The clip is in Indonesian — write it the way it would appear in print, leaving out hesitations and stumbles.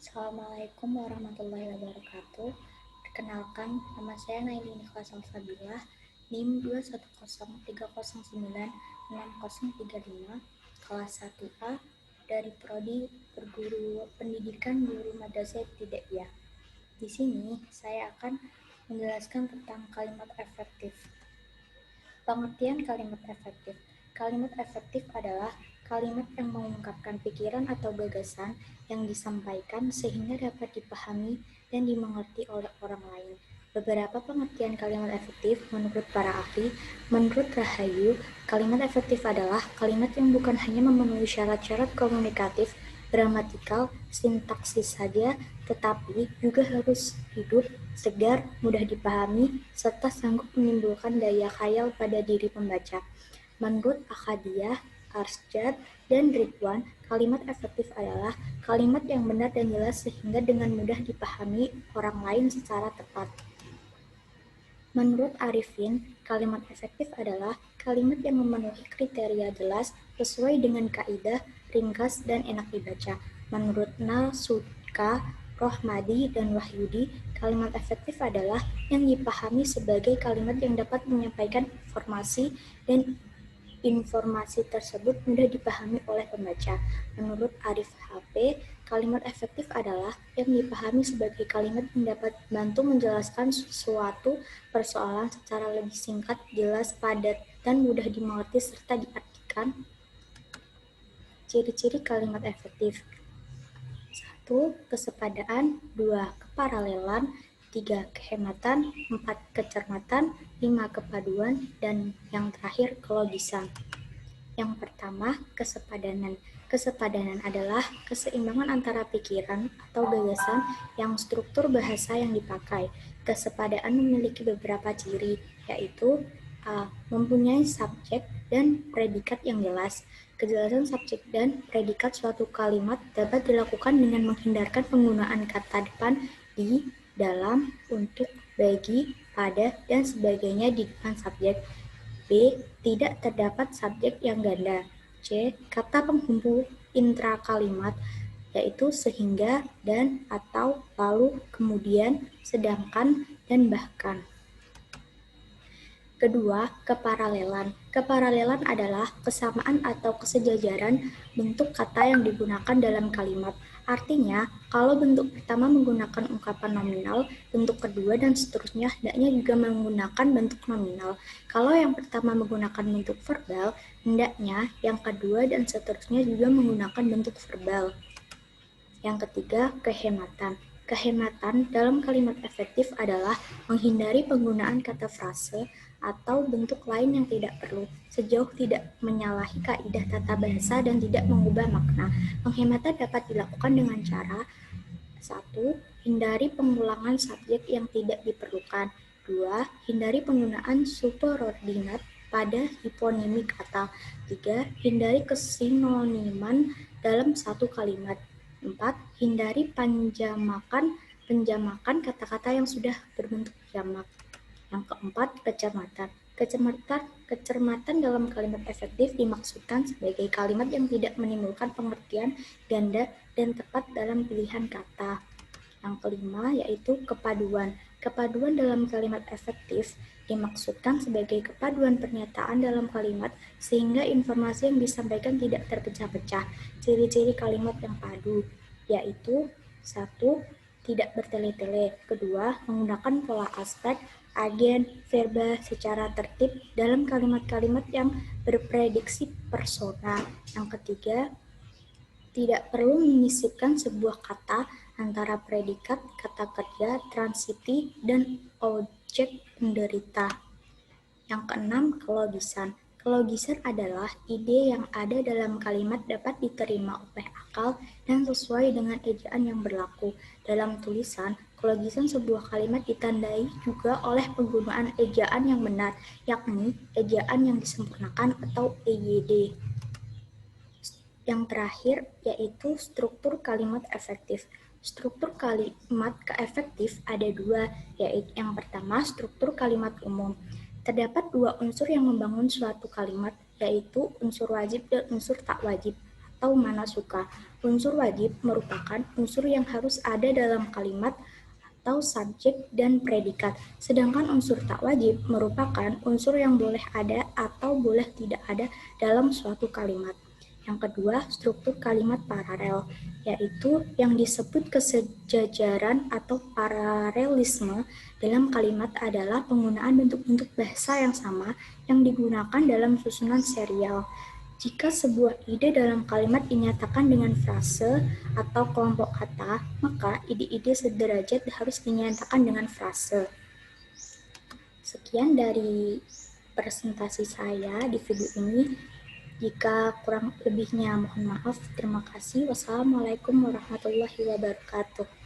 Assalamualaikum warahmatullahi wabarakatuh. Perkenalkan, nama saya Naili Nicholas Salsabilah, NIM 21030966035, kelas 1A dari Prodi Pendidikan Guru Madrasah Ibtidaiyah. Di sini saya akan menjelaskan tentang kalimat efektif. Pengertian kalimat efektif. Kalimat efektif adalah kalimat yang mengungkapkan pikiran atau gagasan yang disampaikan sehingga dapat dipahami dan dimengerti oleh orang lain. Beberapa pengertian kalimat efektif menurut para ahli. Menurut Rahayu, kalimat efektif adalah kalimat yang bukan hanya memenuhi syarat-syarat komunikatif, gramatikal, sintaksis saja, tetapi juga harus hidup, segar, mudah dipahami, serta sanggup menimbulkan daya khayal pada diri pembaca. Menurut Ahadiyah, Arsyad, dan Ridwan, kalimat efektif adalah kalimat yang benar dan jelas sehingga dengan mudah dipahami orang lain secara tepat. Menurut Arifin, kalimat efektif adalah kalimat yang memenuhi kriteria jelas sesuai dengan kaidah, ringkas, dan enak dibaca. Menurut Nasuka, Rohmadi, dan Wahyudi, kalimat efektif adalah yang dipahami sebagai kalimat yang dapat menyampaikan informasi dan informasi tersebut mudah dipahami oleh pembaca. Menurut Arif HP, kalimat efektif adalah yang dipahami sebagai kalimat yang dapat membantu menjelaskan suatu persoalan secara lebih singkat, jelas, padat, dan mudah dimengerti serta diartikan. Ciri-ciri kalimat efektif. 1. Kesepadaan. 2. Keparalelan. 3. Kehematan. 4. Kecermatan. 5. Kepaduan. Dan yang terakhir, kelogisan. Yang pertama, kesepadanan. Kesepadanan adalah keseimbangan antara pikiran atau gagasan yang struktur bahasa yang dipakai. Kesepadaan memiliki beberapa ciri, yaitu A. Mempunyai subjek dan predikat yang jelas. Kejelasan subjek dan predikat suatu kalimat dapat dilakukan dengan menghindarkan penggunaan kata depan di, dalam, untuk, bagi, pada, dan sebagainya di depan subjek. B. Tidak terdapat subjek yang ganda. C. Kata penghubung intra-kalimat, yaitu sehingga, dan, atau, lalu, kemudian, sedangkan, dan bahkan. Kedua, keparalelan. Keparalelan adalah kesamaan atau kesejajaran bentuk kata yang digunakan dalam kalimat. Artinya, kalau bentuk pertama menggunakan ungkapan nominal, bentuk kedua dan seterusnya hendaknya juga menggunakan bentuk nominal. Kalau yang pertama menggunakan bentuk verbal, hendaknya yang kedua dan seterusnya juga menggunakan bentuk verbal. Yang ketiga, kehematan. Kehematan dalam kalimat efektif adalah menghindari penggunaan kata frase atau bentuk lain yang tidak perlu, sejauh tidak menyalahi kaidah tata bahasa dan tidak mengubah makna. Penghematan dapat dilakukan dengan cara 1. Hindari pengulangan subjek yang tidak diperlukan. 2. Hindari penggunaan superordinat pada hiponimi kata. 3. Hindari kesinoniman dalam satu kalimat. 4. Hindari penjamakan kata-kata yang sudah berbentuk jamak. Yang keempat, kecermatan. Kecermatan dalam kalimat efektif dimaksudkan sebagai kalimat yang tidak menimbulkan pengertian ganda dan tepat dalam pilihan kata. Yang kelima, yaitu kepaduan. Kepaduan dalam kalimat efektif dimaksudkan sebagai kepaduan pernyataan dalam kalimat sehingga informasi yang disampaikan tidak terpecah-pecah. Ciri-ciri kalimat yang padu, yaitu 1. Tidak bertele-tele. 2. Menggunakan pola aspek, agen, verba secara tertib dalam kalimat-kalimat yang berprediksi persona. Yang ketiga, tidak perlu menyisipkan sebuah kata antara predikat, kata kerja, transitif, dan objek penderita. Yang keenam, kelogisan. Kelogisan adalah ide yang ada dalam kalimat dapat diterima oleh akal dan sesuai dengan ejaan yang berlaku. Dalam tulisan, kelogisan sebuah kalimat ditandai juga oleh penggunaan ejaan yang benar, yakni ejaan yang disempurnakan atau EYD. Yang terakhir, yaitu struktur kalimat efektif. Struktur kalimat efektif ada dua, yaitu yang pertama struktur kalimat umum. Terdapat dua unsur yang membangun suatu kalimat, yaitu unsur wajib dan unsur tak wajib, atau mana suka. Unsur wajib merupakan unsur yang harus ada dalam kalimat atau subjek dan predikat. Sedangkan unsur tak wajib merupakan unsur yang boleh ada atau boleh tidak ada dalam suatu kalimat. Yang kedua, struktur kalimat paralel, yaitu yang disebut kesejajaran atau paralelisme dalam kalimat adalah penggunaan bentuk-bentuk bahasa yang sama yang digunakan dalam susunan serial. Jika sebuah ide dalam kalimat dinyatakan dengan frase atau kelompok kata, maka ide-ide sederajat harus dinyatakan dengan frase. Sekian dari presentasi saya di video ini. Jika kurang lebihnya mohon maaf. Terima kasih. Wassalamualaikum warahmatullahi wabarakatuh.